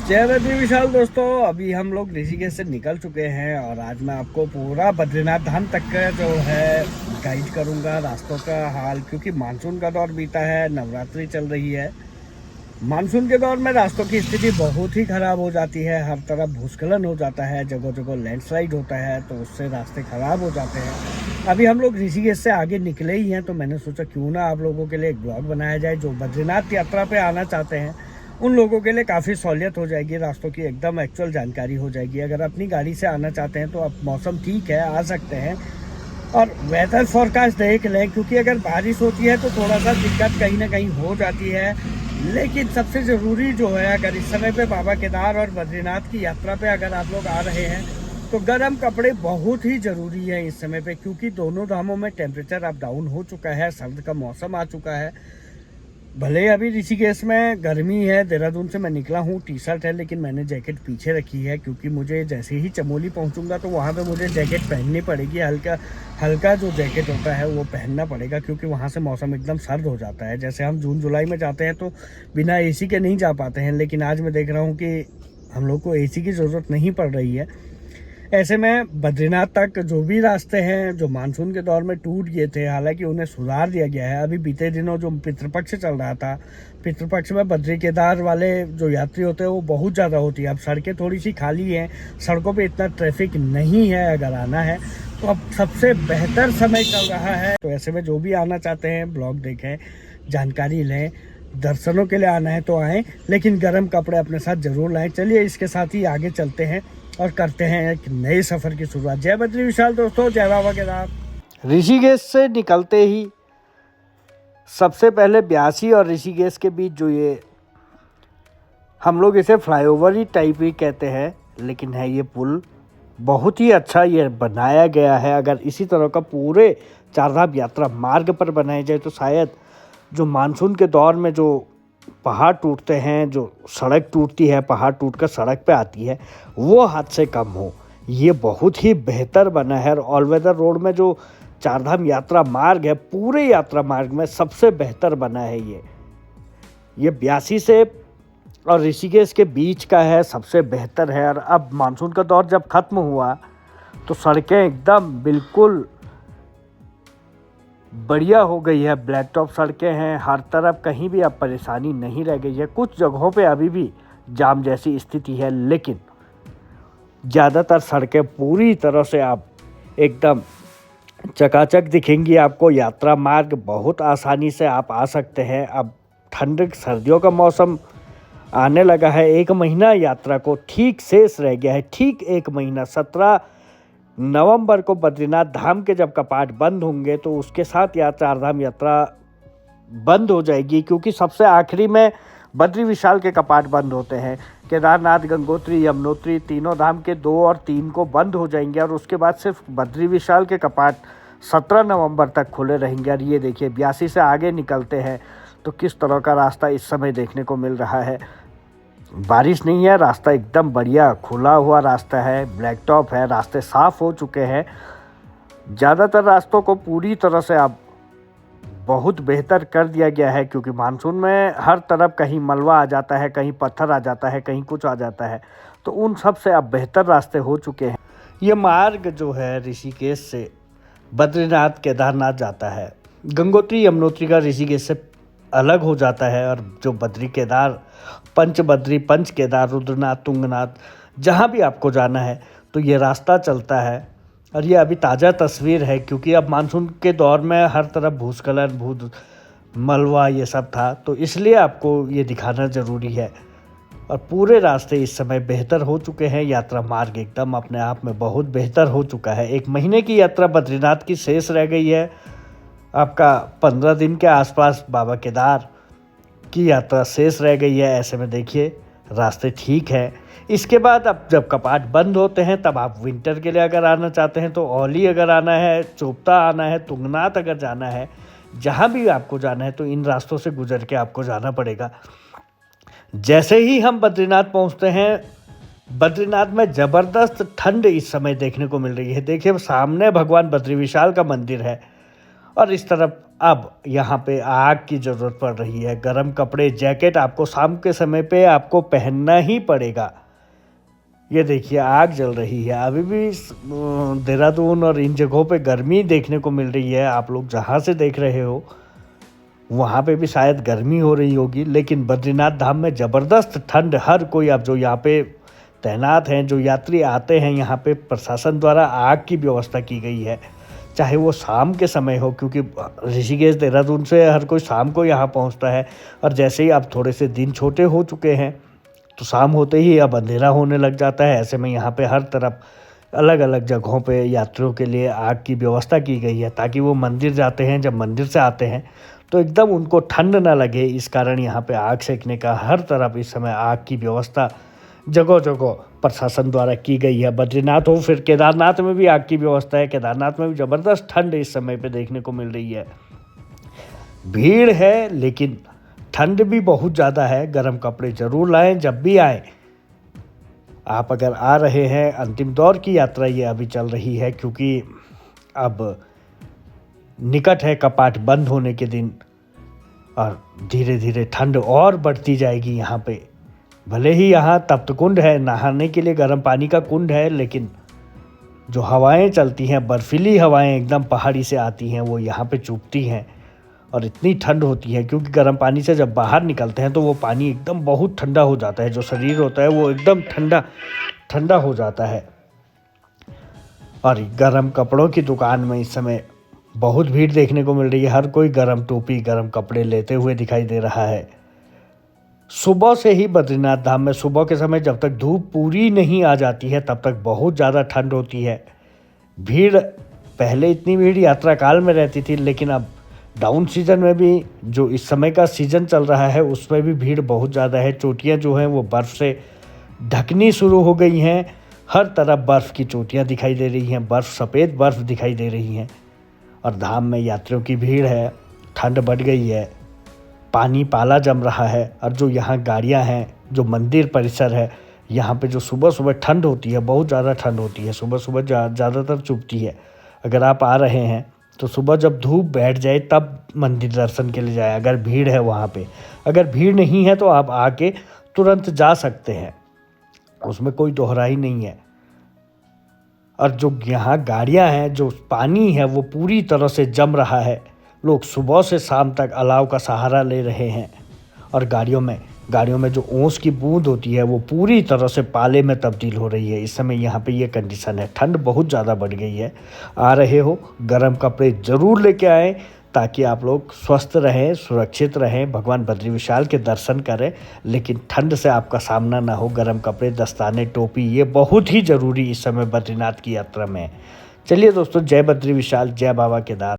जय बद्री विशाल दोस्तों, अभी हम लोग ऋषिकेश से निकल चुके हैं और आज मैं आपको पूरा बद्रीनाथ धाम तक का जो है गाइड करूंगा रास्तों का हाल, क्योंकि मानसून का दौर बीता है, नवरात्रि चल रही है। मानसून के दौर में रास्तों की स्थिति बहुत ही खराब हो जाती है, हर तरफ भूस्खलन हो जाता है, जगह जगह लैंडस्लाइड होता है, तो उससे रास्ते खराब हो जाते हैं। अभी हम लोग ऋषिकेश से आगे निकले ही हैं, तो मैंने सोचा क्यों ना आप लोगों के लिए एक ब्लॉग बनाया जाए। जो बद्रीनाथ यात्रा पे आना चाहते हैं उन लोगों के लिए काफ़ी सहूलियत हो जाएगी, रास्तों की एकदम एक्चुअल जानकारी हो जाएगी। अगर अपनी गाड़ी से आना चाहते हैं तो अब मौसम ठीक है, आ सकते हैं। और वेदर फोरकास्ट देख लें, क्योंकि अगर बारिश होती है तो थोड़ा सा दिक्कत कहीं ना कहीं हो जाती है। लेकिन सबसे ज़रूरी जो है, अगर इस समय पे बाबा केदार और बद्रीनाथ की यात्रा पे अगर आप लोग आ रहे हैं तो गर्म कपड़े बहुत ही ज़रूरी है इस समय पे, क्योंकि दोनों धामों में टेम्परेचर अप डाउन हो चुका है, सर्द का मौसम आ चुका है। भले अभी ऋषिकेश में गर्मी है, देहरादून से मैं निकला हूँ, टी शर्ट है, लेकिन मैंने जैकेट पीछे रखी है, क्योंकि मुझे जैसे ही चमोली पहुँचूंगा तो वहाँ पे मुझे जैकेट पहननी पड़ेगी। हल्का हल्का जो जैकेट होता है वो पहनना पड़ेगा, क्योंकि वहाँ से मौसम एकदम सर्द हो जाता है। जैसे हम जून जुलाई में जाते हैं तो बिना एसी के नहीं जा पाते हैं, लेकिन आज मैं देख रहा हूँ कि हम लोग को एसी की ज़रूरत नहीं पड़ रही है। ऐसे में बद्रीनाथ तक जो भी रास्ते हैं जो मानसून के दौर में टूट गए थे, हालांकि उन्हें सुधार दिया गया है। अभी बीते दिनों जो पितृपक्ष चल रहा था, पितृपक्ष में बद्री केदार वाले जो यात्री होते हैं वो बहुत ज़्यादा होती है। अब सड़कें थोड़ी सी खाली हैं, सड़कों पे इतना ट्रैफिक नहीं है। अगर आना है तो अब सबसे बेहतर समय चल रहा है। तो ऐसे में जो भी आना चाहते हैं ब्लॉग देखें, जानकारी लें, दर्शनों के लिए आना है तो आएँ, लेकिन गर्म कपड़े अपने साथ जरूर लाएँ। चलिए इसके साथ ही आगे चलते हैं और करते हैं एक नए सफ़र की शुरुआत। जय बद्री विशाल दोस्तों, जय बाबा केदार। ऋषिकेश से निकलते ही सबसे पहले ब्यासी और ऋषिकेश के बीच जो ये हम लोग इसे फ्लाईओवर ही टाइप ही कहते हैं, लेकिन है ये पुल बहुत ही अच्छा ये बनाया गया है। अगर इसी तरह का पूरे चारधाम यात्रा मार्ग पर बनाया जाए तो शायद जो मानसून के दौर में जो पहाड़ टूटते हैं, जो सड़क टूटती है, पहाड़ टूटकर सड़क पे आती है, वो हादसे कम हो। ये बहुत ही बेहतर बना है। ऑल वेदर रोड में जो चारधाम यात्रा मार्ग है, पूरे यात्रा मार्ग में सबसे बेहतर बना है ये 82 से और ऋषिकेश के बीच का है, सबसे बेहतर है। और अब मानसून का दौर जब ख़त्म हुआ तो सड़कें एकदम बिल्कुल बढ़िया हो गई है, ब्लैक टॉप सड़कें हैं, हर तरफ कहीं भी अब परेशानी नहीं रह गई है। कुछ जगहों पे अभी भी जाम जैसी स्थिति है, लेकिन ज़्यादातर सड़कें पूरी तरह से आप एकदम चकाचक दिखेंगी आपको। यात्रा मार्ग बहुत आसानी से आप आ सकते हैं। अब ठंड सर्दियों का मौसम आने लगा है, 1 महीना यात्रा को ठीक शेष रह गया है, ठीक 1 महीना। 17 नवंबर को बद्रीनाथ धाम के जब कपाट बंद होंगे तो उसके साथ चारधाम यात्रा बंद हो जाएगी, क्योंकि सबसे आखिरी में बद्री विशाल के कपाट बंद होते हैं। केदारनाथ, गंगोत्री, यमुनोत्री तीनों धाम के 2 और 3 को बंद हो जाएंगे और उसके बाद सिर्फ बद्री विशाल के कपाट 17 नवंबर तक खुले रहेंगे। और ये देखिए 82 से आगे निकलते हैं तो किस तरह का रास्ता इस समय देखने को मिल रहा है। बारिश नहीं है, रास्ता एकदम बढ़िया खुला हुआ रास्ता है, ब्लैक टॉप है, रास्ते साफ़ हो चुके हैं। ज़्यादातर रास्तों को पूरी तरह से अब बहुत बेहतर कर दिया गया है, क्योंकि मानसून में हर तरफ कहीं मलबा आ जाता है, कहीं पत्थर आ जाता है, कहीं कुछ आ जाता है, तो उन सब से अब बेहतर रास्ते हो चुके हैं। ये मार्ग जो है ऋषिकेश से बद्रीनाथ केदारनाथ जाता है, गंगोत्री यमुनोत्री का ऋषिकेश से अलग हो जाता है। और जो बद्री केदार, पंच बद्री, पंच केदार, रुद्रनाथ, तुंगनाथ, जहाँ भी आपको जाना है तो ये रास्ता चलता है। और ये अभी ताज़ा तस्वीर है, क्योंकि अब मानसून के दौर में हर तरफ भूस्खलन, मलबा ये सब था, तो इसलिए आपको ये दिखाना ज़रूरी है। और पूरे रास्ते इस समय बेहतर हो चुके हैं, यात्रा मार्ग एकदम अपने आप में बहुत बेहतर हो चुका है। 1 महीने की यात्रा बद्रीनाथ की शेष रह गई है, आपका 15 दिन के आसपास बाबा केदार की यात्रा शेष रह गई है। ऐसे में देखिए रास्ते ठीक है। इसके बाद अब जब कपाट बंद होते हैं तब आप विंटर के लिए अगर आना चाहते हैं तो औली अगर आना है, चोपता आना है, तुंगनाथ अगर जाना है, जहाँ भी आपको जाना है तो इन रास्तों से गुजर के आपको जाना पड़ेगा। जैसे ही हम बद्रीनाथ पहुँचते हैं, बद्रीनाथ में ज़बरदस्त ठंड इस समय देखने को मिल रही है। देखिए सामने भगवान बद्री विशाल का मंदिर है और इस तरफ अब यहाँ पे आग की ज़रूरत पड़ रही है। गर्म कपड़े, जैकेट आपको शाम के समय पे आपको पहनना ही पड़ेगा। ये देखिए आग जल रही है। अभी भी देहरादून और इन जगहों पे गर्मी देखने को मिल रही है। आप लोग जहाँ से देख रहे हो वहाँ पे भी शायद गर्मी हो रही होगी, लेकिन बद्रीनाथ धाम में ज़बरदस्त ठंड। हर कोई, अब जो यहाँ पे तैनात हैं, जो यात्री आते हैं यहाँ पे, प्रशासन द्वारा आग की व्यवस्था की गई है। चाहे वो शाम के समय हो, क्योंकि ऋषिकेश देहरादून से हर कोई शाम को यहाँ पहुँचता है। और जैसे ही अब थोड़े से दिन छोटे हो चुके हैं तो शाम होते ही अब अंधेरा होने लग जाता है। ऐसे में यहाँ पे हर तरफ अलग अलग जगहों पे यात्रियों के लिए आग की व्यवस्था की गई है, ताकि वो मंदिर जाते हैं, जब मंदिर से आते हैं तो एकदम उनको ठंड ना लगे। इस कारण यहाँ पे आग सेकने का हर तरफ इस समय आग की व्यवस्था जगह जगह प्रशासन द्वारा की गई है। बद्रीनाथ हो, फिर केदारनाथ में भी आग की व्यवस्था है। केदारनाथ में भी ज़बरदस्त ठंड इस समय पे देखने को मिल रही है। भीड़ है लेकिन ठंड भी बहुत ज़्यादा है। गर्म कपड़े ज़रूर लाएं जब भी आएँ। आप अगर आ रहे हैं, अंतिम दौर की यात्रा ये अभी चल रही है, क्योंकि अब निकट है कपाट बंद होने के दिन और धीरे धीरे ठंड और बढ़ती जाएगी यहाँ पे। भले ही यहाँ तप्त कुंड है, नहाने के लिए गर्म पानी का कुंड है, लेकिन जो हवाएं चलती हैं, बर्फीली हवाएं एकदम पहाड़ी से आती हैं, वो यहाँ पे चुभती हैं और इतनी ठंड होती है। क्योंकि गर्म पानी से जब बाहर निकलते हैं तो वो पानी एकदम बहुत ठंडा हो जाता है। जो शरीर होता है वो एकदम ठंडा ठंडा हो जाता है। और गर्म कपड़ों की दुकान में इस समय बहुत भीड़ देखने को मिल रही है। हर कोई गर्म टोपी, गर्म कपड़े लेते हुए दिखाई दे रहा है। सुबह से ही बद्रीनाथ धाम में सुबह के समय जब तक धूप पूरी नहीं आ जाती है तब तक बहुत ज़्यादा ठंड होती है। भीड़, पहले इतनी भीड़ यात्रा काल में रहती थी, लेकिन अब डाउन सीजन में भी, जो इस समय का सीजन चल रहा है, उसमें भी भीड़ बहुत ज़्यादा है। चोटियाँ जो हैं वो बर्फ़ से ढकनी शुरू हो गई हैं। हर तरफ बर्फ़ की चोटियाँ दिखाई दे रही हैं, बर्फ़, सफ़ेद बर्फ़ दिखाई दे रही हैं। और धाम में यात्रियों की भीड़ है, ठंड बढ़ गई है, पानी पाला जम रहा है। और जो यहाँ गाड़ियाँ हैं, जो मंदिर परिसर है, यहाँ पे जो सुबह सुबह ठंड होती है, बहुत ज़्यादा ठंड होती है, सुबह सुबह ज़्यादातर चुभती है। अगर आप आ रहे हैं तो सुबह जब धूप बैठ जाए तब मंदिर दर्शन के लिए जाए, अगर भीड़ है वहाँ पे। अगर भीड़ नहीं है तो आप आके तुरंत जा सकते हैं, उसमें कोई दोहराई नहीं है। और जो यहाँ गाड़ियाँ हैं, जो पानी है वो पूरी तरह से जम रहा है। लोग सुबह से शाम तक अलाव का सहारा ले रहे हैं। और गाड़ियों में जो ओस की बूंद होती है वो पूरी तरह से पाले में तब्दील हो रही है। इस समय यहाँ पे ये कंडीशन है। ठंड बहुत ज़्यादा बढ़ गई है। आ रहे हो, गर्म कपड़े ज़रूर लेके आएँ, ताकि आप लोग स्वस्थ रहें, सुरक्षित रहें, भगवान बद्री विशाल के दर्शन करें। लेकिन ठंड से आपका सामना ना हो। गर्म कपड़े, दस्ताने, टोपी, ये बहुत ही ज़रूरी इस समय बद्रीनाथ की यात्रा में। चलिए दोस्तों, जय बद्री विशाल, जय बाबा केदार।